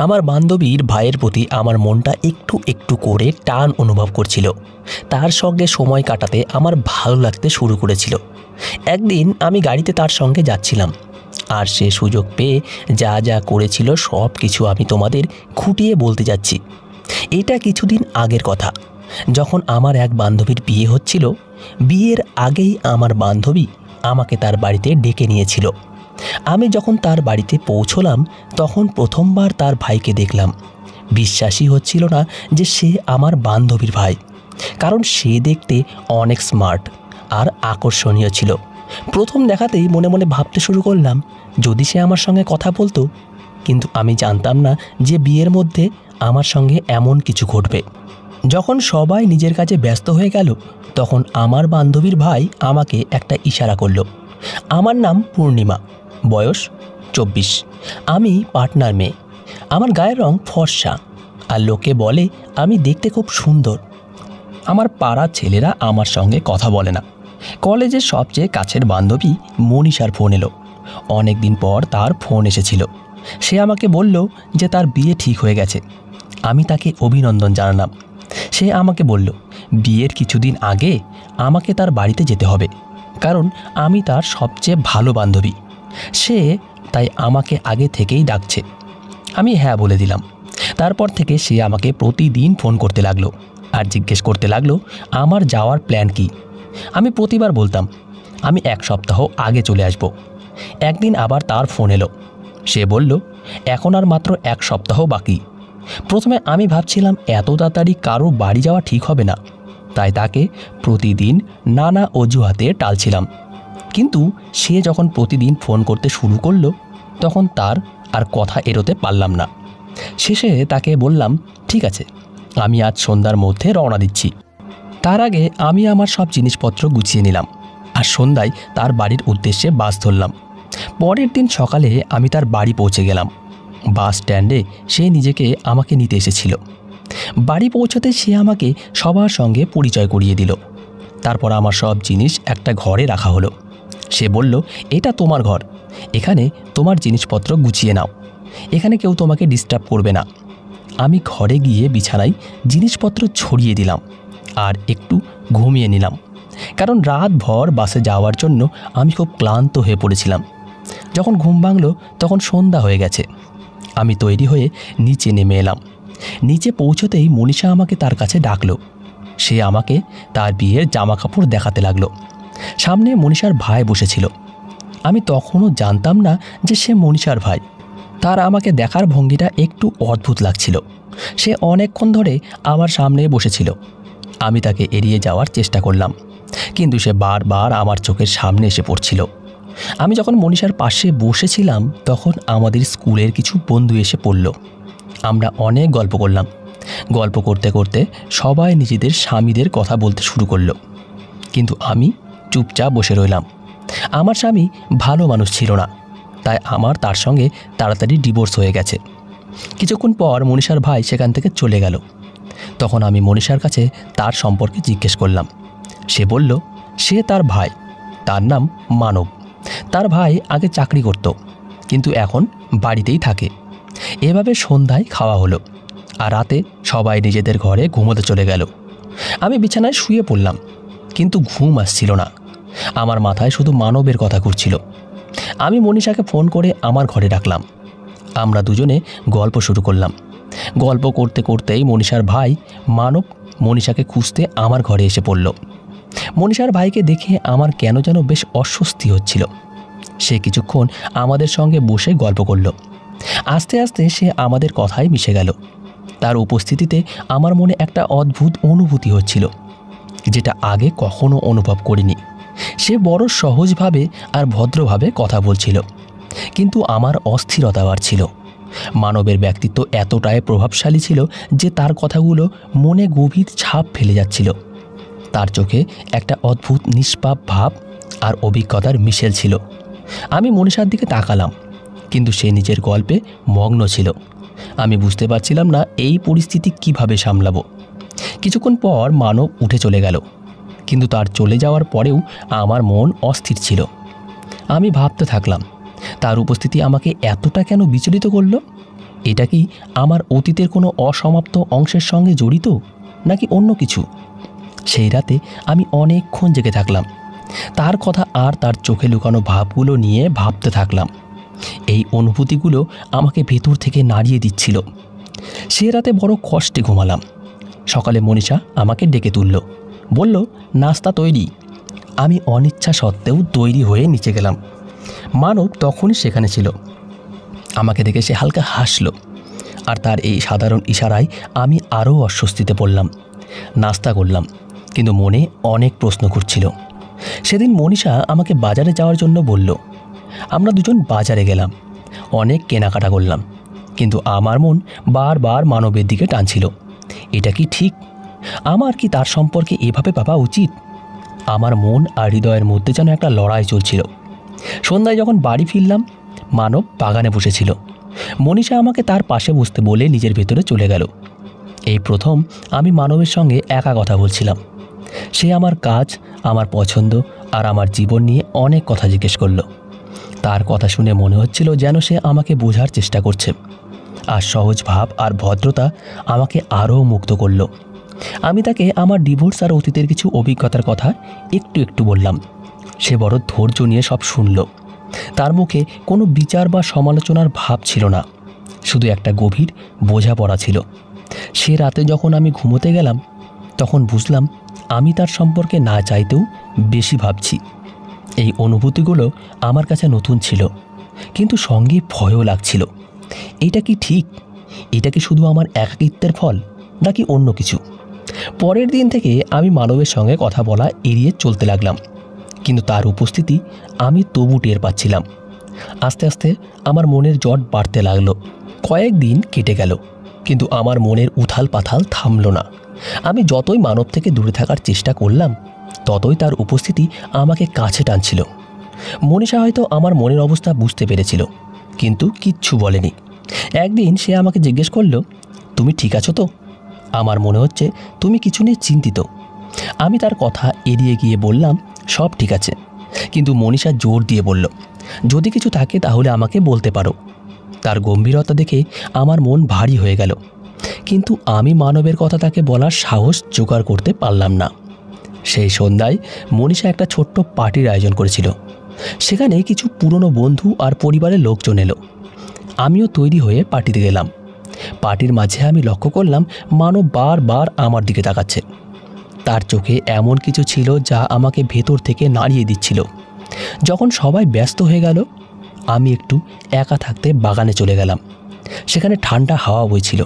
আমার বান্ধবীর ভাইয়ের প্রতি আমার মনটা একটু একটু করে টান অনুভব করছিল। তার সঙ্গে সময় কাটাতে আমার ভালো লাগতে শুরু করেছিল। একদিন আমি গাড়িতে তার সঙ্গে যাচ্ছিলাম, আর সে সুযোগ পেয়ে যা যা করেছিল সব কিছু আমি তোমাদের খুঁটিয়ে বলতে যাচ্ছি। এটা কিছুদিন আগের কথা, যখন আমার এক বান্ধবীর বিয়ে হচ্ছিল। বিয়ের আগেই আমার বান্ধবী আমাকে তার বাড়িতে ডেকে নিয়েছিল। আমি যখন তার বাড়িতে পৌঁছলাম তখন প্রথমবার তার ভাইকে দেখলাম। বিশ্বাসই হচ্ছিল না যে সে আমার বান্ধবীর ভাই, কারণ সে দেখতে অনেক স্মার্ট আর আকর্ষণীয় ছিল। প্রথম দেখাতেই মনে মনে ভাবতে শুরু করলাম যদি সে আমার সঙ্গে কথা বলতো, কিন্তু আমি জানতাম না যে বিয়ের মধ্যে আমার সঙ্গে এমন কিছু ঘটবে। যখন সবাই নিজের কাজে ব্যস্ত হয়ে গেল তখন আমার বান্ধবীর ভাই আমাকে একটা ইশারা করলো। আমার নাম পূর্ণিমা, বয়স 24। আমি পাটনার মেয়ে। আমার গায়ের রং ফর্সা, আর লোকে বলে আমি দেখতে খুব সুন্দর। আমার পাড়ার ছেলেরা আমার সঙ্গে কথা বলে না। কলেজের সবচেয়ে কাছের বান্ধবী মনীষার ফোন এলো। অনেক দিন পর তার ফোন এসেছিল। সে আমাকে বলল যে তার বিয়ে ঠিক হয়ে গেছে। আমি তাকে অভিনন্দন জানালাম। সে আমাকে বলল বিয়ের কিছুদিন আগে আমাকে তার বাড়িতে যেতে হবে, কারণ আমি তার সবচেয়ে ভালো বান্ধবী। সে তাই আমাকে আগে থেকেই ডাকছে। আমি হ্যাঁ বলে দিলাম। তারপর থেকে সে আমাকে প্রতিদিন ফোন করতে লাগলো আর জিজ্ঞেস করতে লাগলো আমার যাওয়ার প্ল্যান কি। আমি প্রতিবার বলতাম আমি 1 সপ্তাহ আগে চলে আসব। একদিন আবার তার ফোন এলো। সে বলল এখন আর মাত্র 1 সপ্তাহ বাকি। প্রথমে আমি ভাবছিলাম এত তাড়াতাড়ি কারো বাড়ি যাওয়া ঠিক হবে না, তাই তাকে প্রতিদিন নানা অজুহাতে টালছিলাম। কিন্তু সে যখন প্রতিদিন ফোন করতে শুরু করলো তখন তার আর কথা এড়োতে পারলাম না। শেষে তাকে বললাম ঠিক আছে, আমি আজ সন্ধ্যার মধ্যে রওনা দিচ্ছি। তার আগে আমি আমার সব জিনিসপত্র গুছিয়ে নিলাম আর সন্ধ্যায় তার বাড়ির উদ্দেশ্যে বাস ধরলাম। পরের দিন সকালে আমি তার বাড়ি পৌঁছে গেলাম। বাস স্ট্যান্ডে সে নিজেকে আমাকে নিতে এসেছিল। বাড়ি পৌঁছতে সে আমাকে সবার সঙ্গে পরিচয় করিয়ে দিল। তারপর আমার সব জিনিস একটা ঘরে রাখা হলো। সে বলল এটা তোমার ঘর, এখানে তোমার জিনিসপত্র গুছিয়ে নাও, এখানে কেউ তোমাকে ডিস্টার্ব করবে না। আমি ঘরে গিয়ে বিছানায় জিনিসপত্র ছড়িয়ে দিলাম আর একটু ঘুমিয়ে নিলাম, কারণ রাতভর বাসে যাওয়ার জন্য আমি খুব ক্লান্ত হয়ে পড়েছিলাম। যখন ঘুম ভাঙল তখন সন্ধ্যা হয়ে গেছে। আমি তৈরি হয়ে নিচে নেমে এলাম। নিচে পৌঁছতেই মনীষা আমাকে তার কাছে ডাকলো। সে আমাকে তার বিয়ের জামা কাপড় দেখাতে লাগলো। সামনে মনীষার ভাই বসেছিল। আমি তখনও জানতাম না যে সে মনীষার ভাই। তার আমাকে দেখার ভঙ্গিটা একটু অদ্ভুত লাগছিল। সে অনেকক্ষণ ধরে আমার সামনে বসেছিল। আমি তাকে এড়িয়ে যাওয়ার চেষ্টা করলাম, কিন্তু সে বারবার আমার চোখের সামনে এসে পড়ছিল। আমি যখন মনীষার পাশে বসেছিলাম তখন আমাদের স্কুলের কিছু বন্ধু এসে পড়ল। আমরা অনেক গল্প করলাম। গল্প করতে করতে সবাই নিজেদের স্বামীদের কথা বলতে শুরু করলো, কিন্তু আমি চুপচাপ বসে রইলাম। আমার স্বামী ভালো মানুষ ছিল না, তাই আমার তার সঙ্গে তাড়াতাড়ি ডিভোর্স হয়ে গেছে। কিছুক্ষণ পর মনীষার ভাই সেখান থেকে চলে গেল। তখন আমি মনীষার কাছে তার সম্পর্কে জিজ্ঞেস করলাম। সে বলল সে তার ভাই, তার নাম মানব। তার ভাই আগে চাকরি করত, কিন্তু এখন বাড়িতেই থাকে। এভাবে সন্ধ্যায় খাওয়া হলো আর রাতে সবাই নিজেদের ঘরে ঘুমোতে চলে গেল। আমি বিছানায় শুয়ে পড়লাম, কিন্তু ঘুম আসছিল না। আমার মাথায় শুধু মানবের কথা ঘুরছিল। আমি মনীষাকে ফোন করে আমার ঘরে ডাকলাম। আমরা দুজনে গল্প শুরু করলাম। গল্প করতে করতেই মনীষার ভাই মানব মনীষাকে খুঁজতে আমার ঘরে এসে পড়ল। মনীষার ভাইকে দেখে আমার কেন যেন বেশ অস্বস্তি হচ্ছিল। সে কিছুক্ষণ আমাদের সঙ্গে বসে গল্প করল। আস্তে আস্তে সে আমাদের কথায় মিশে গেল। তার উপস্থিতিতে আমার মনে একটা অদ্ভুত অনুভূতি হচ্ছিল, যেটা আগে কখনো অনুভব করিনি। সে বড় সহজভাবে আর ভদ্রভাবে কথা বলছিল, কিন্তু আমার অস্থিরতা বাড়ছিল। মানবের ব্যক্তিত্ব এতটাই প্রভাবশালী ছিল যে তার কথাগুলো মনে গভীর ছাপ ফেলে যাচ্ছিল। তার চোখে একটা অদ্ভুত নিষ্পাপ ভাব আর অভিজ্ঞতার মিশেল ছিল। আমি মনীষার দিকে তাকালাম, কিন্তু সে নিজের গল্পে মগ্ন ছিল। আমি বুঝতে পারছিলাম না এই পরিস্থিতি কিভাবে সামলাবো। কিছুক্ষণ পর মানব উঠে চলে গেল, কিন্তু তার চলে যাওয়ার পরেও আমার মন অস্থির ছিল। আমি ভাবতে থাকলাম তার উপস্থিতি আমাকে এতটা কেন বিচলিত করলো। এটা কি আমার অতীতের কোনো অসমাপ্ত অংশের সঙ্গে জড়িত, নাকি অন্য কিছু? সেই রাতে আমি অনেকক্ষণ জেগে থাকলাম, তার কথা আর তার চোখে লুকানো ভাবগুলো নিয়ে ভাবতে থাকলাম। এই অনুভূতিগুলো আমাকে ভেতর থেকে নাড়িয়ে দিচ্ছিল। সে রাতে বড় কষ্টে ঘুমালাম। সকালে মনীষা আমাকে ডেকে তুলল, বলল, নাস্তা তৈরি। আমি অনিচ্ছা সত্ত্বেও তৈরি হয়ে নিচে গেলাম। মানব তখনই সেখানে ছিল। আমাকে দেখে সে হালকা হাসল, আর তার এই সাধারণ ইশারায় আমি আরও অস্বস্তিতে পড়লাম। নাস্তা করলাম, কিন্তু মনে অনেক প্রশ্ন ঘুরছিল। সেদিন মনীষা আমাকে বাজারে যাওয়ার জন্য বলল। আমরা দুজন বাজারে গেলাম, অনেক কেনাকাটা করলাম, কিন্তু আমার মন বারবার মানবের দিকে টানছিল। এটা কি ঠিক? আমার কি তার সম্পর্কে এভাবে ভাবা উচিত? আমার মন আর হৃদয়ের মধ্যে যেন একটা লড়াই চলছিল। সন্ধ্যায় যখন বাড়ি ফিরলাম, মানব বাগানে বসেছিল। মনীষা আমাকে তার পাশে বসতে বলে নিজের ভেতরে চলে গেল। এই প্রথম আমি মানবের সঙ্গে একা কথা বলছিলাম। সে আমার কাজ, আমার পছন্দ আর আমার জীবন নিয়ে অনেক কথা জিজ্ঞেস করলো। তার কথা শুনে মনে হচ্ছিল যেন সে আমাকে বোঝার চেষ্টা করছে, আর সহজ ভাব আর ভদ্রতা আমাকে আরও মুগ্ধ করল। আমি তাকে আমার ডিভোর্স আর অতীতের কিছু অভিজ্ঞতার কথা একটু একটু বললাম। সে বড় ধৈর্য নিয়ে সব শুনল। তার মুখে কোনো বিচার বা সমালোচনার ভাব ছিল না, শুধু একটা গভীর বোঝাপড়া ছিল। সে রাতে যখন আমি ঘুমোতে গেলাম, তখন বুঝলাম আমি তার সম্পর্কে না চাইতেও বেশি ভাবছি। এই অনুভূতিগুলো আমার কাছে নতুন ছিল, কিন্তু সঙ্গে ভয়ও লাগছিল। এটা কি ঠিক? এটা কি শুধু আমার একাকিত্বের ফল, নাকি অন্য কিছু? পরের দিন থেকে আমি মানবের সঙ্গে কথা বলা এড়িয়ে চলতে লাগলাম, কিন্তু তার উপস্থিতি আমি তবু টের পাচ্ছিলাম। আস্তে আস্তে আমার মনের জট বাড়তে লাগলো। কয়েকদিন কেটে গেল, কিন্তু আমার মনের উথাল পাথাল থামল না। আমি যতই মানব থেকে দূরে থাকার চেষ্টা করলাম, ততই তার উপস্থিতি আমাকে কাছে টানছিল। মনীষা হয়তো আমার মনের অবস্থা বুঝতে পেরেছিল, কিন্তু কিচ্ছু বলেনি। একদিন সে আমাকে জিজ্ঞেস করলো, তুমি ঠিক আছো তো? আমার মনে হচ্ছে তুমি কিছু নিয়ে চিন্তিত। আমি তার কথা এড়িয়ে গিয়ে বললাম, সব ঠিক আছে। কিন্তু মনীষা জোর দিয়ে বলল, যদি কিছু থাকে তাহলে আমাকে বলতে পারো। তার গম্ভীরতা দেখে আমার মন ভারী হয়ে গেল, কিন্তু আমি মানবের কথা তাকে বলার সাহস জোগাড় করতে পারলাম না। সেই সন্ধ্যায় মনীষা একটা ছোট্ট পার্টির আয়োজন করেছিল। সেখানে কিছু পুরনো বন্ধু আর পরিবারের লোকজন এলো। আমিও তৈরি হয়ে পার্টিতে গেলাম। পার্টির মাঝে আমি লক্ষ্য করলাম মানব বারবার আমার দিকে তাকাচ্ছে। তার চোখে এমন কিছু ছিল যা আমাকে ভেতর থেকে নাড়িয়ে দিচ্ছিল। যখন সবাই ব্যস্ত হয়ে গেল, আমি একটু একা থাকতে বাগানে চলে গেলাম। সেখানে ঠান্ডা হাওয়া বইছিল।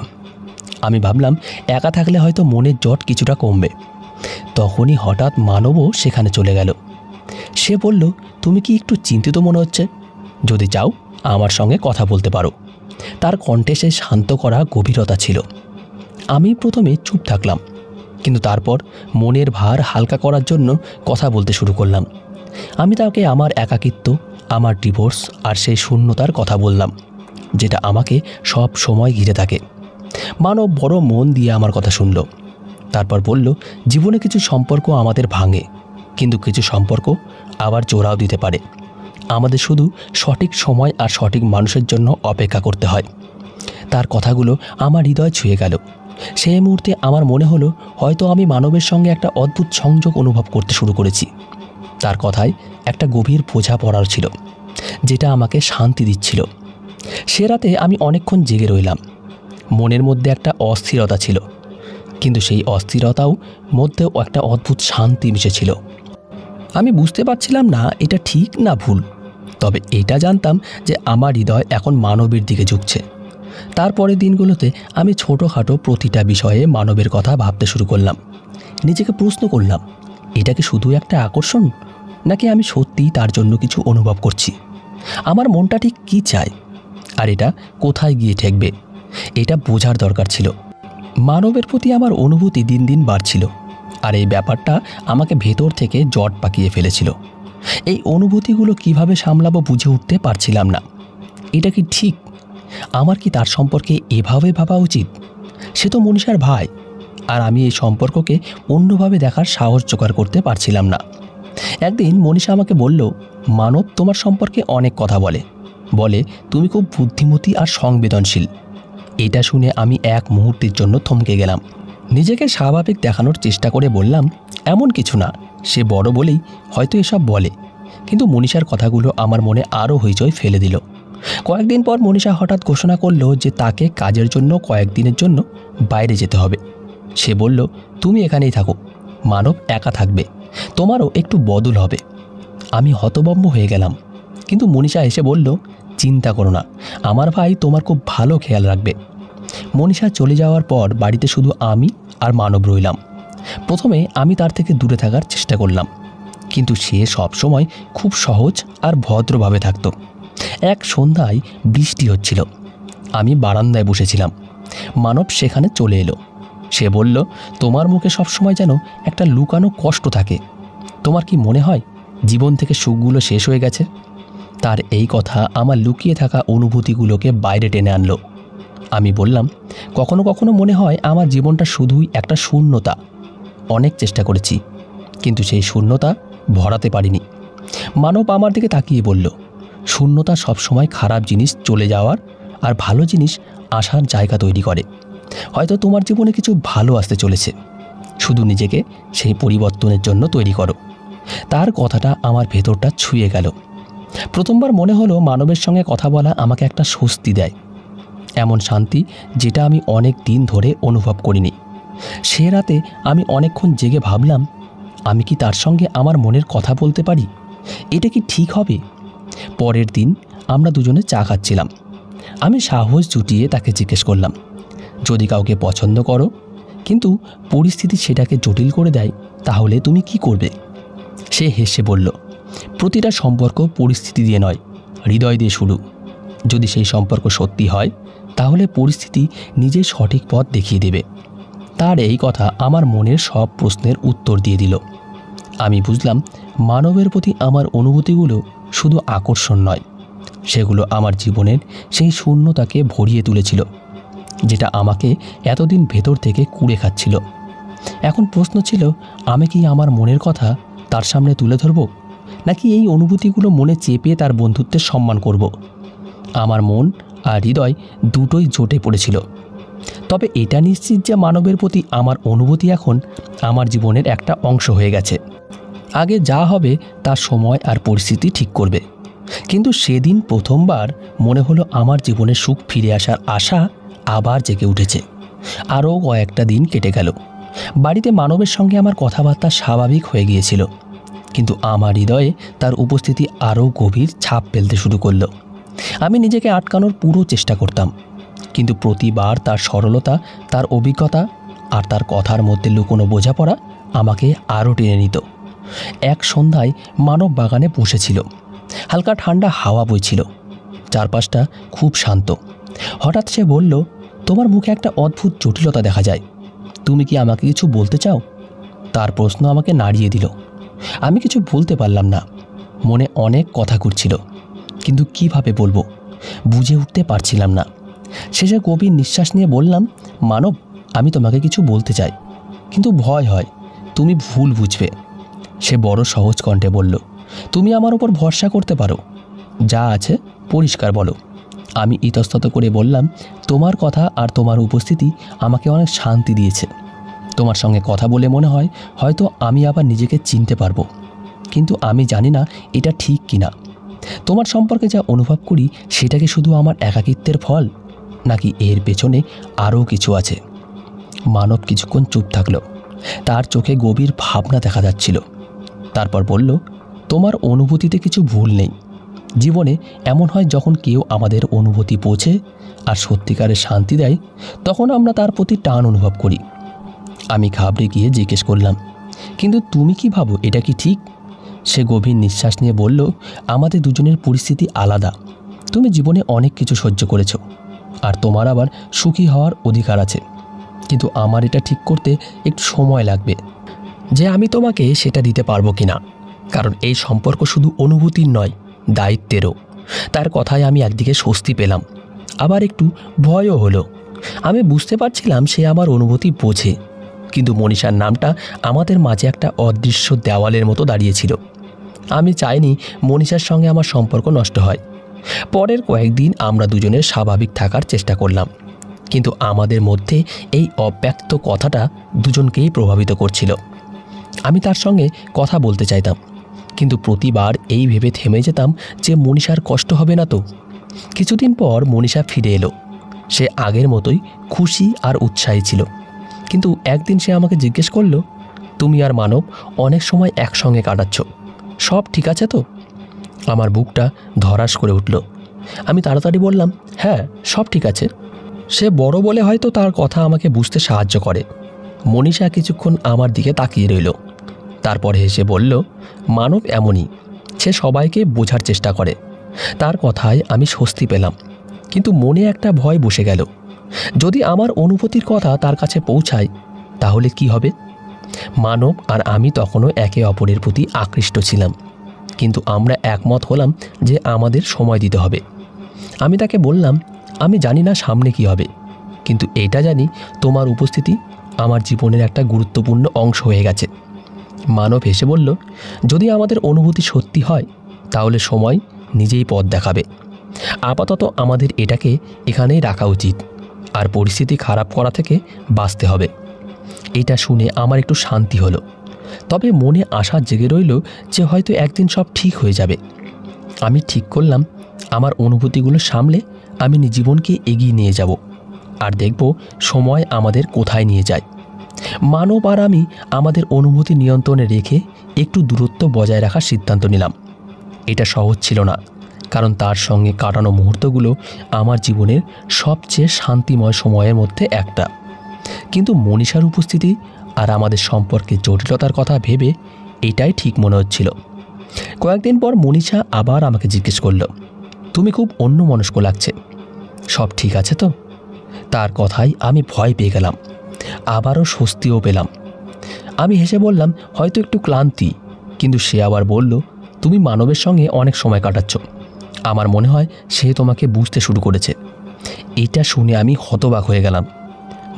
আমি ভাবলাম একা থাকলে হয়তো মনের জট কিছুটা কমবে। তখনই হঠাৎ মানবও সেখানে চলে গেল। সে বলল, তুমি কি একটু চিন্তিত মনে হচ্ছে? যদি চাও আমার সঙ্গে কথা বলতে পারো। তার কণ্ঠে সে শান্ত করা গভীরতা ছিল। আমি প্রথমে চুপ থাকলাম, কিন্তু তারপর মনের ভার হালকা করার জন্য কথা বলতে শুরু করলাম। আমি তাকে আমার একাকিত্ব, আমার ডিভোর্স আর সেই শূন্যতার কথা বললাম, যেটা আমাকে সব সময় ঘিরে থাকে। মানব বড় মন দিয়ে আমার কথা শুনল। তারপর বলল, জীবনে কিছু সম্পর্ক আমাদের ভাঙে, কিন্তু কিছু সম্পর্ক আবার জোড়াও দিতে পারে। আমাদের শুধু সঠিক সময় আর সঠিক মানুষের জন্য অপেক্ষা করতে হয়। তার কথাগুলো আমার হৃদয় ছুঁয়ে গেল। সেই মুহূর্তে আমার মনে হলো হয়তো আমি মানবের সঙ্গে একটা অদ্ভুত সংযোগ অনুভব করতে শুরু করেছি। তার কথায় একটা গভীর বোঝাপড়া ছিল, যেটা আমাকে শান্তি দিচ্ছিল। সে রাতে আমি অনেকক্ষণ জেগে রইলাম। মনের মধ্যে একটা অস্থিরতা ছিল, কিন্তু সেই অস্থিরতাও মধ্যেও একটা অদ্ভুত শান্তি মিশেছিল। আমি বুঝতে পারছিলাম না এটা ঠিক না ভুল, তবে এটা জানতাম যে আমার হৃদয় এখন মানবের দিকে ঝুঁকছে। তারপরের দিনগুলোতে আমি ছোটোখাটো প্রতিটা বিষয়ে মানবের কথা ভাবতে শুরু করলাম। নিজেকে প্রশ্ন করলাম, এটা কি শুধু একটা আকর্ষণ, নাকি আমি সত্যিই তার জন্য কিছু অনুভব করছি? আমার মনটা ঠিক কী চায়, আর এটা কোথায় গিয়ে ঠেকবে, এটা বোঝার দরকার ছিল। মানবের প্রতি আমার অনুভূতি দিন দিন বাড়ছিল, আর এই ব্যাপারটা আমাকে ভেতর থেকে জট পাকিয়ে ফেলেছিল। এই অনুভূতিগুলো কিভাবে সামলাবো বুঝে উঠতে পারছিলাম না। এটা কি ঠিক? আমার কি তার সম্পর্কে এভাবে ভাবা উচিত? সে তো মনীষার ভাই, আর আমি এই সম্পর্ককে অন্যভাবে দেখার সাহস জোগাড় করতে পারছিলাম না। একদিন মনীষা আমাকে বলল, মানব তোমার সম্পর্কে অনেক কথা বলে, তুমি খুব বুদ্ধিমতী আর সংবেদনশীল, এটা শুনে আমি এক মুহূর্তের জন্য থমকে গেলাম। নিজেকে স্বাভাবিক দেখানোর চেষ্টা করে বললাম, এমন কিছু না, সে বড় বলেই হয়তো এসব বলে। কিন্তু মনীষার কথাগুলো আমার মনে আরও হইচই ফেলে দিল। কয়েকদিন পর মনীষা হঠাৎ ঘোষণা করলো যে তাকে কাজের জন্য কয়েকদিনের জন্য বাইরে যেতে হবে। সে বলল, তুমি এখানেই থাকো, মানব একা থাকবে, তোমারও একটু বদল হবে। আমি হতভম্ব হয়ে গেলাম। কিন্তু মনীষা এসে বলল, চিন্তা করো না, আমার ভাই তোমার খুব ভালো খেয়াল রাখবে। মনীষা চলে যাওয়ার পর বাড়িতে শুধু আমি আর মানব রইলাম। প্রথমে আমি তার থেকে দূরে থাকার চেষ্টা করলাম, কিন্তু সে সবসময় খুব সহজ আর ভদ্রভাবে থাকত। এক সন্ধ্যায় বৃষ্টি হচ্ছিল, আমি বারান্দায় বসেছিলাম। মানব সেখানে চলে এলো। সে বলল, তোমার মুখে সবসময় যেন একটা লুকানো কষ্ট থাকে। তোমার কি মনে হয় জীবন থেকে সুখগুলো শেষ হয়ে গেছে? তার এই কথা আমার লুকিয়ে থাকা অনুভূতিগুলোকে বাইরে টেনে আনলো। আমি বললাম, কখনো কখনো মনে হয় আমার জীবনটা শুধুই একটা শূন্যতা। অনেক চেষ্টা করেছি, কিন্তু সেই শূন্যতা ভরাতে পারিনি। মানব আমার দিকে তাকিয়ে বলল, শূন্যতা সবসময় খারাপ জিনিস চলে যাওয়ার আর ভালো জিনিস আসার জায়গা তৈরি করে। হয়তো তোমার জীবনে কিছু ভালো আসতে চলেছে, শুধু নিজেকে সেই পরিবর্তনের জন্য তৈরি করো। তার কথাটা আমার ভেতরটা ছুঁয়ে গেল। প্রথমবার মনে হলো মানবের সঙ্গে কথা বলা আমাকে একটা স্বস্তি দেয়, এমন শান্তি যেটা আমি অনেক দিন ধরে অনুভব করিনি। সে রাতে আমি অনেকক্ষণ জেগে ভাবলাম, আমি কি তার সঙ্গে আমার মনের কথা বলতে পারি? এটা কি ঠিক হবে? পরের দিন আমরা দুজনে চা খাচ্ছিলাম। আমি সাহস জুটিয়ে তাকে জিজ্ঞেস করলাম, যদি কাউকে পছন্দ করো কিন্তু পরিস্থিতি সেটাকে জটিল করে দেয়, তাহলে তুমি কি করবে? সে হেসে বলল, প্রতিটা সম্পর্ক পরিস্থিতি দিয়ে নয়, হৃদয় দিয়ে শুরু। যদি সেই সম্পর্ক সত্যি হয়, তাহলে পরিস্থিতি নিজেই সঠিক পথ দেখিয়ে দেবে। তার এই কথা আমার মনের সব প্রশ্নের উত্তর দিয়ে দিল। আমি বুঝলাম, মানবের প্রতি আমার অনুভূতিগুলো শুধু আকর্ষণ নয়, সেগুলো আমার জীবনের সেই শূন্যতাকে ভরিয়ে তুলেছিল, যেটা আমাকে এতদিন ভেতর থেকে কুড়ে খাচ্ছিল। এখন প্রশ্ন ছিল, আমি কি আমার মনের কথা তার সামনে তুলে ধরব, নাকি এই অনুভূতিগুলো মনে চেপে তার বন্ধুত্বের সম্মান করব? আমার মন আর হৃদয় দুটোই জোটে পড়েছিল। তবে এটা নিশ্চিত যে মানবের প্রতি আমার অনুভূতি এখন আমার জীবনের একটা অংশ হয়ে গেছে। আগে যা হবে তা সময় আর পরিস্থিতি ঠিক করবে। কিন্তু সেদিন প্রথমবার মনে হলো আমার জীবনে সুখ ফিরে আসার আশা আবার জেগে উঠেছে। আরও কয়েকটা দিন কেটে গেল। বাড়িতে মানবের সঙ্গে আমার কথাবার্তা স্বাভাবিক হয়ে গিয়েছিল, কিন্তু আমার হৃদয়ে তার উপস্থিতি আরও গভীর ছাপ ফেলতে শুরু করলো। আমি নিজেকে আটকানোর পুরো চেষ্টা করতাম, কিন্তু প্রতিবার তার সরলতা, তার অভিজ্ঞতা আর তার কথার মধ্যে লুকোনো বোঝাপড়া আমাকে আরও টেনে নিত। এক সন্ধ্যায় মানব বাগানে বসেছিল। হালকা ঠান্ডা হাওয়া বইছিল, চারপাশটা খুব শান্ত। হঠাৎ সে বলল, তোমার মুখে একটা অদ্ভুত জটিলতা দেখা যায়, তুমি কি আমাকে কিছু বলতে চাও? তার প্রশ্ন আমাকে নাড়িয়ে দিল। আমি কিছু বলতে পারলাম না। মনে অনেক কথা ঘুরছিল, কিন্তু কিভাবে বলবো বুঝে উঠতে পারছিলাম না। শেষে গভীর নিঃশ্বাস নিয়ে বললাম, মানব, আমি তোমাকে কিছু বলতে চাই, কিন্তু ভয় হয় তুমি ভুল বুঝবে। সে বড় সহজ কণ্ঠে বলল, তুমি আমার উপর ভরসা করতে পারো, যা আছে পরিষ্কার বলো। আমি ইতস্তত করে বললাম, তোমার কথা আর তোমার উপস্থিতি আমাকে অনেক শান্তি দিয়েছে। তোমার সঙ্গে কথা বলে মনে হয় হয়তো আমি আবার নিজেকে চিনতে পারবো, কিন্তু আমি জানি না এটা ঠিক কিনা। তোমার সম্পর্কে যা অনুভব করি সেটা কি শুধু আমার একাকিত্বের ফল, নাকি এর পেছনে আরও কিছু আছে? মানব কিছুক্ষণ চুপ থাকলো। তার চোখে গভীর ভাবনা দেখা যাচ্ছিল। তারপর বলল, তোমার অনুভূতিতে কিছু ভুল নেই। জীবনে এমন হয় যখন কেউ আমাদের অনুভূতি বোঝে আর সত্যিকারের শান্তি দেয়, তখন আমরা তার প্রতি টান অনুভব করি। আমি ঘাবড়ে গিয়ে জিজ্ঞেস করলাম, কিন্তু তুমি কি ভাবো এটা কি ঠিক? সে গভীর নিঃশ্বাস নিয়ে বলল, আমাদের দুজনের পরিস্থিতি আলাদা। তুমি জীবনে অনেক কিছু সহ্য করেছো, আর তোমার আবার সুখী হওয়ার অধিকার আছে। কিন্তু আমার এটা ঠিক করতে একটু সময় লাগবে যে আমি তোমাকে সেটা দিতে পারবো কিনা। কারণ এই সম্পর্ক শুধু অনুভূতির নয়, দায়িত্বেরও। তার কথায় আমি একদিকে স্বস্তি পেলাম, আবার একটু ভয়ও হলো। আমি বুঝতে পারছিলাম সে আমার অনুভূতি বোঝে, কিন্তু মনীষার নামটা আমাদের মাঝে একটা অদৃশ্য দেওয়ালের মতো দাঁড়িয়েছিল। আমি চাইনি মনীষার সঙ্গে আমার সম্পর্ক নষ্ট হয়। পরের কয়েকদিন আমরা দুজনে স্বাভাবিক থাকার চেষ্টা করলাম, কিন্তু আমাদের মধ্যে এই অব্যক্ত কথাটা দুজনকেই প্রভাবিত করছিল। আমি তার সঙ্গে কথা বলতে চাইতাম, কিন্তু প্রতিবার এই ভেবে থেমে যেতাম যে মনীষার কষ্ট হবে না তো। কিছুদিন পর মনীষা ফিরে এলো। সে আগের মতোই খুশি আর উৎসাহী ছিল, কিন্তু একদিন সে আমাকে জিজ্ঞেস করলো, তুমি আর মানব অনেক সময় একসঙ্গে কাটাচ্ছ, সব ঠিক আছে তো? আমার বুকটা ধড়াস করে উঠল। আমি তাড়াতাড়ি বললাম, হ্যাঁ, সব ঠিক আছে। সে বড় বলে হয়তো তার কথা আমাকে বুঝতে সাহায্য করে। মনীষা কিছুক্ষণ আমার দিকে তাকিয়ে রইল, তারপরে হেসে বলল, মানব এমনই, সে সবাইকে বোঝার চেষ্টা করে। তার কথায় আমি স্বস্তি পেলাম, কিন্তু মনে একটা ভয় বসে গেল। যদি আমার অনুভূতির কথা তার কাছে পৌঁছায় তাহলে কি হবে? মানব আর আমি তখনও একে অপরের প্রতি আকৃষ্ট ছিলাম, কিন্তু আমরা একমত হলাম যে আমাদের সময় দিতে হবে। আমি তাকে বললাম, আমি জানি না সামনে কি হবে, কিন্তু এটা জানি তোমার উপস্থিতি আমার জীবনের একটা গুরুত্বপূর্ণ অংশ হয়ে গেছে। মানব হেসে বলল, যদি আমাদের অনুভূতি সত্যি হয় তাহলে সময় নিজেই পথ দেখাবে। আপাতত আমাদের এটাকে এখানেই রাখা উচিত, আর পরিস্থিতি খারাপ করা থেকে বাঁচতে হবে। এটা শুনে আমার একটু শান্তি হলো, তবে মনে আশা জেগে রইল যে হয়তো একদিন সব ঠিক হয়ে যাবে। আমি ঠিক করলাম আমার অনুভূতিগুলো সামলে আমি জীবনকে এগিয়ে নিয়ে যাব, আর দেখব সময় আমাদের কোথায় নিয়ে যায়। মানব আর আমি আমাদের অনুভূতি নিয়ন্ত্রণে রেখে একটু দূরত্ব বজায় রাখার সিদ্ধান্ত নিলাম। এটা সহজ ছিল না, কারণ তার সঙ্গে কাটানো মুহূর্তগুলো আমার জীবনের সবচেয়ে শান্তিময় সময়ের মধ্যে একটা। কিন্তু মনীষার উপস্থিতি আর আমাদের সম্পর্কে জটিলতার কথা ভেবে এটাই ঠিক মনে হচ্ছিল। কয়েকদিন পর মনীষা আবার আমাকে জিজ্ঞেস করল, তুমি খুব অন্যমনস্ক লাগছে, সব ঠিক আছে তো? তার কথায় আমি ভয় পেয়ে গেলাম, আবারও স্বস্তিও পেলাম। আমি হেসে বললাম, হয়তো একটু ক্লান্তি। কিন্তু সে আবার বলল, তুমি মানবের সঙ্গে অনেক সময় কাটাচ্ছ, আমার মনে হয় সে তোমাকে বুঝতে শুরু করেছে। এটা শুনে আমি হতবাক হয়ে গেলাম।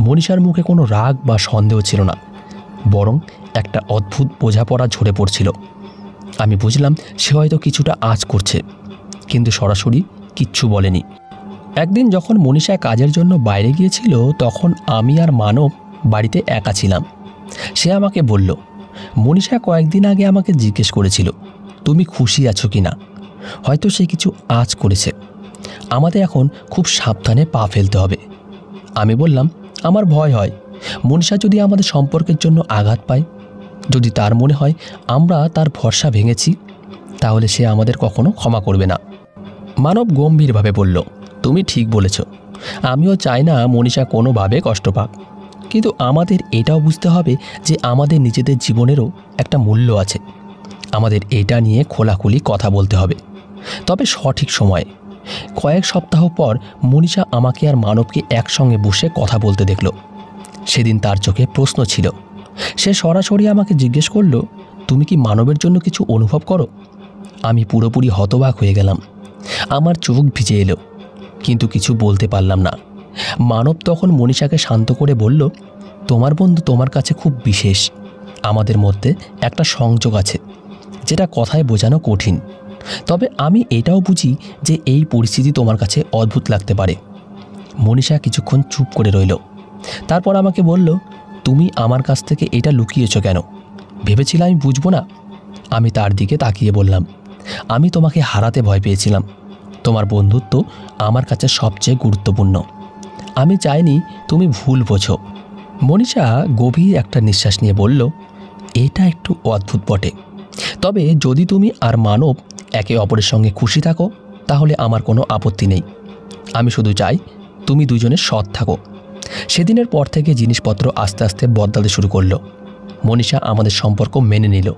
মনীষার মুখে কোনো রাগ বা সন্দেহ ছিল না, বরং একটা অদ্ভুত বোঝাপড়া ঝরে পড়ছিল। আমি বুঝলাম সে হয়তো কিছুটা আঁচ করছে, কিন্তু সরাসরি কিচ্ছু বলেনি। একদিন যখন মনীষা কাজের জন্য বাইরে গিয়েছিল, তখন আমি আর মানব বাড়িতে একা ছিলাম। সে আমাকে বলল, মনীষা কয়েকদিন আগে আমাকে জিজ্ঞেস করেছিল তুমি খুশি আছো কি না। হয়তো সে কিছু আঁচ করেছে, আমাদের এখন খুব সাবধানে পা ফেলতে হবে। আমি বললাম, আমার ভয় হয় মনীষা যদি আমাদের সম্পর্কের জন্য আঘাত পায়, যদি তার মনে হয় আমরা তার ভরসা ভেঙেছি, তাহলে সে আমাদের কখনো ক্ষমা করবে না। মানব গম্ভীরভাবে বলল, তুমি ঠিক বলেছ, আমিও চাই না মনীষা কোনোভাবে কষ্ট পাক, কিন্তু আমাদের এটাও বুঝতে হবে যে আমাদের নিজেদের জীবনেরও একটা মূল্য আছে। আমাদের এটা নিয়ে খোলাখুলি কথা বলতে হবে, তবে সঠিক সময়ে। কয়েক সপ্তাহ পর মনীষা আমাকে আর মানবকে একসঙ্গে বসে কথা বলতে দেখল। সেদিন তার চোখে প্রশ্ন ছিল। সে সরাসরি আমাকে জিজ্ঞেস করল, তুমি কি মানবের জন্য কিছু অনুভব করো? আমি পুরোপুরি হতবাক হয়ে গেলাম, আমার চোখ ভিজে এলো, কিন্তু কিছু বলতে পারলাম না। মানব তখন মনীষাকে শান্ত করে বলল, তোমার বন্ধু তোমার কাছে খুব বিশেষ, আমাদের মধ্যে একটা সংযোগ আছে যেটা কথায় বোঝানো কঠিন। তবে আমি এটাও বুঝি যে এই পরিস্থিতি তোমার কাছে অদ্ভুত লাগতে পারে। মনীষা কিছুক্ষণ চুপ করে রইল, তারপর আমাকে বলল, তুমি আমার কাছ থেকে এটা লুকিয়েছ কেন? ভেবেছিলাম আমি বুঝবো না। আমি তার দিকে তাকিয়ে বললাম, আমি তোমাকে হারাতে ভয় পেয়েছিলাম। তোমার বন্ধুত্ব আমার কাছে সবচেয়ে গুরুত্বপূর্ণ। আমি চাইনি তুমি ভুল বোঝো। মনীষা গভীর একটা নিঃশ্বাস নিয়ে বলল, এটা একটু অদ্ভুত বটে, তবে যদি তুমি আর মানব একে অপরের সঙ্গে খুশি থাকো তাহলে আমার কোনো আপত্তি নেই। আমি শুধু চাই তুমি দুজনে সৎ থাকো। সেদিনের পর থেকে জিনিসপত্র আস্তে আস্তে বদলাতে শুরু করলো। মনীষা আমাদের সম্পর্ক মেনে নিল,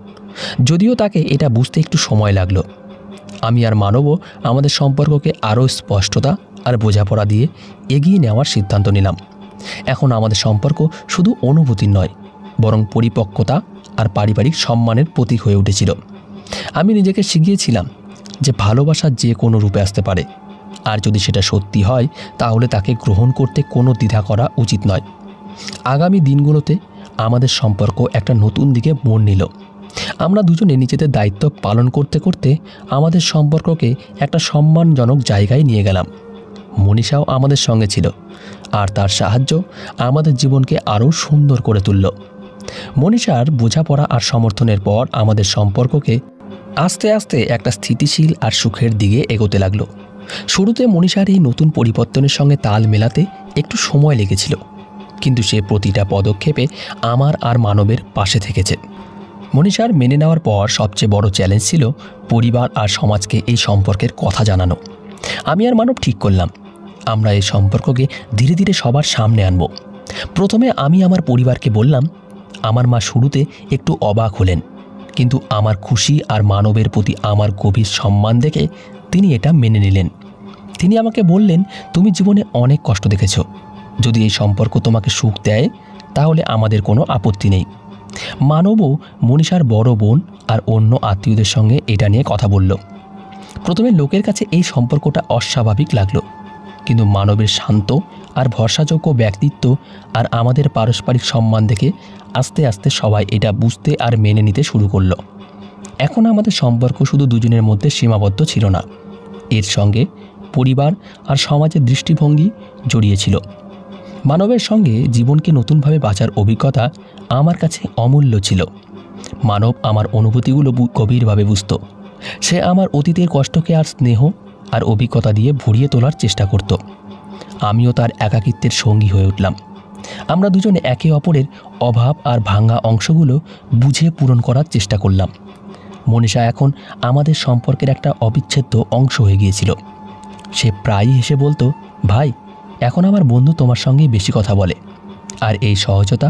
যদিও তাকে এটা বুঝতে একটু সময় লাগলো। আমি আর মানবও আমাদের সম্পর্ককে আরও স্পষ্টতা আর বোঝাপড়া দিয়ে এগিয়ে নেওয়ার সিদ্ধান্ত নিলাম। এখন আমাদের সম্পর্ক শুধু অনুভূতি নয়, বরং পরিপক্কতা আর পারিবারিক সম্মানের প্রতীক হয়ে উঠেছিল। আমি নিজেকে শিখিয়েছিলাম যে ভালোবাসা যে কোনো রূপে আসতে পারে, আর যদি সেটা সত্যি হয় তাহলে তাকে গ্রহণ করতে কোনো দ্বিধা করা উচিত নয়। আগামী দিনগুলোতে আমাদের সম্পর্ক একটা নতুন দিকে মোড় নিল। আমরা দুজনে নিজেদের দায়িত্ব পালন করতে করতে আমাদের সম্পর্ককে একটা সম্মানজনক জায়গায় নিয়ে গেলাম। মনীষাও আমাদের সঙ্গে ছিল, আর তার সাহায্য আমাদের জীবনকে আরও সুন্দর করে তুলল। মনীষার বোঝাপড়া আর সমর্থনের পর আমাদের সম্পর্ককে আস্তে আস্তে একটা স্থিতিশীল আর সুখের দিকে এগোতে লাগলো। শুরুতে মনীষার এই নতুন পরিবর্তনের সঙ্গে তাল মেলাতে একটু সময় লেগেছিল, কিন্তু সে প্রতিটা পদক্ষেপে আমার আর মানবের পাশে থেকেছে। মনীষার মেনে নেওয়ার পর সবচেয়ে বড় চ্যালেঞ্জ ছিল পরিবার আর সমাজকে এই সম্পর্কের কথা জানানো। আমি আর মানব ঠিক করলাম আমরা এই সম্পর্ককে ধীরে ধীরে সবার সামনে আনব। প্রথমে আমি আমার পরিবারকে বললাম। আমার মা শুরুতে একটু অবাক হলেন, কিন্তু আমার খুশি আর মানবের প্রতি আমার গভীর সম্মান দেখে তিনি এটা মেনে নিলেন। তিনি আমাকে বললেন, তুমি জীবনে অনেক কষ্ট দেখেছ, যদি এই সম্পর্ক তোমাকে সুখ দেয় তাহলে আমাদের কোনো আপত্তি নেই। মানবও মনীষার বড় বোন আর অন্য আত্মীয়দের সঙ্গে এটা নিয়ে কথা বলল। প্রথমে লোকের কাছে এই সম্পর্কটা অস্বাভাবিক লাগলো, কিন্তু মানবের শান্ত আর ভরসাযোগ্য ব্যক্তিত্ব আর আমাদের পারস্পরিক সম্মান দেখে আস্তে আস্তে সবাই এটা বুঝতে আর মেনে নিতে শুরু করলো। এখন আমাদের সম্পর্ক শুধু দুজনের মধ্যে সীমাবদ্ধ ছিল না, এর সঙ্গে পরিবার আর সমাজের দৃষ্টিভঙ্গি জড়িয়েছিল। মানবের সঙ্গে জীবনকে নতুনভাবে বাঁচার অভিজ্ঞতা আমার কাছে অমূল্য ছিল। মানব আমার অনুভূতিগুলো গভীরভাবে বুঝত। সে আমার অতীতের কষ্টকে আর স্নেহ আর অভিজ্ঞতা দিয়ে ভরিয়ে তোলার চেষ্টা করত। আমিও তার একাকিত্বের সঙ্গী হয়ে উঠলাম। আমরা দুজনে একে অপরের অভাব আর ভাঙা অংশগুলো বুঝে পূরণ করার চেষ্টা করলাম। মনীষা এখন আমাদের সম্পর্কের একটা অবিচ্ছেদ্য অংশ হয়ে গিয়েছিল। সে প্রায়ই হেসে বলতো, ভাই, এখন আমার বন্ধু তোমার সঙ্গেই বেশি কথা বলে। আর এই সহজতা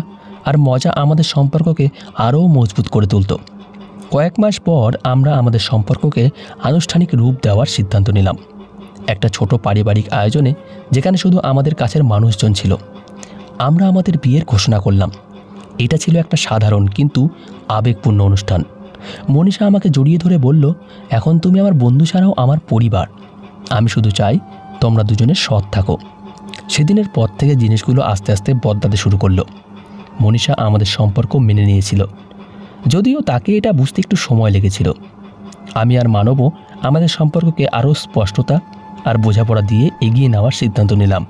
আর মজা আমাদের সম্পর্ককে আরও মজবুত করে তুলত। কয়েক মাস পর আমরা আমাদের সম্পর্ককে আনুষ্ঠানিক রূপ দেওয়ার সিদ্ধান্ত নিলাম। একটা ছোট পারিবারিক আয়োজনে, যেখানে শুধু আমাদের কাছের মানুষজন ছিল, আমরা আমাদের বিয়ের ঘোষণা করলাম। এটা ছিল একটা সাধারণ কিন্তু আবেগপূর্ণ অনুষ্ঠান। মনীষা আমাকে জড়িয়ে ধরে বলল, এখন তুমি আমার বন্ধু ছাড়াও আমার পরিবার। আমি শুধু চাই তোমরা দুজনে সৎ থাকো। সেদিনের পর থেকে জিনিসগুলো আস্তে আস্তে বদলাতে শুরু করলো। মনীষা আমাদের সম্পর্ক মেনে নিয়েছিল, যদিও তাকে এটা বুঝতে একটু সময় লেগেছিল। আমি আর মানবও আমাদের সম্পর্ককে আরও স্পষ্টতা আর বোঝাপড়া দিয়ে এগিয়ে নেওয়ার সিদ্ধান্ত নিলাম।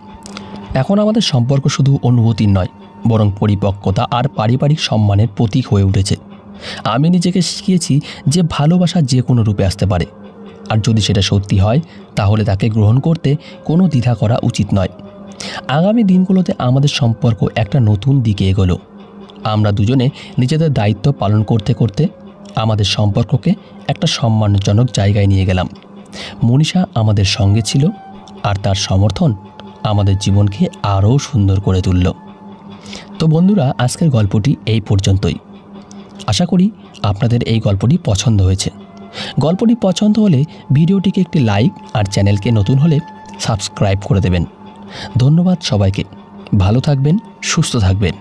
এখন আমাদের সম্পর্ক শুধু অনুভূতির নয়, বরং পরিপক্কতা আর পারিবারিক সম্মানের প্রতীক হয়ে উঠেছে। আমি নিজেকে শিখিয়েছি যে ভালোবাসা যে কোনো রূপে আসতে পারে, আর যদি সেটা সত্যি হয় তাহলে তাকে গ্রহণ করতে কোনো দ্বিধা করা উচিত নয়। আগামী দিনগুলোতে আমাদের সম্পর্ক একটা নতুন দিকে এগোলো। আমরা দুজনে নিজেদের দায়িত্ব পালন করতে করতে আমাদের সম্পর্ককে একটা সম্মানজনক জায়গায় নিয়ে গেলাম। মনীষা আমাদের সঙ্গে ছিল, আর তার সমর্থন আমাদের জীবনকে আরও সুন্দর করে তুলল। তো বন্ধুরা, আজকের গল্পটি এই পর্যন্তই। আশা করি আপনাদের এই গল্পটি পছন্দ হয়েছে। গল্পটি পছন্দ হলে ভিডিওটিকে একটি লাইক আর চ্যানেলকে নতুন হলে সাবস্ক্রাইব করে দেবেন। ধন্যবাদ সবাইকে। ভালো থাকবেন, সুস্থ থাকবেন।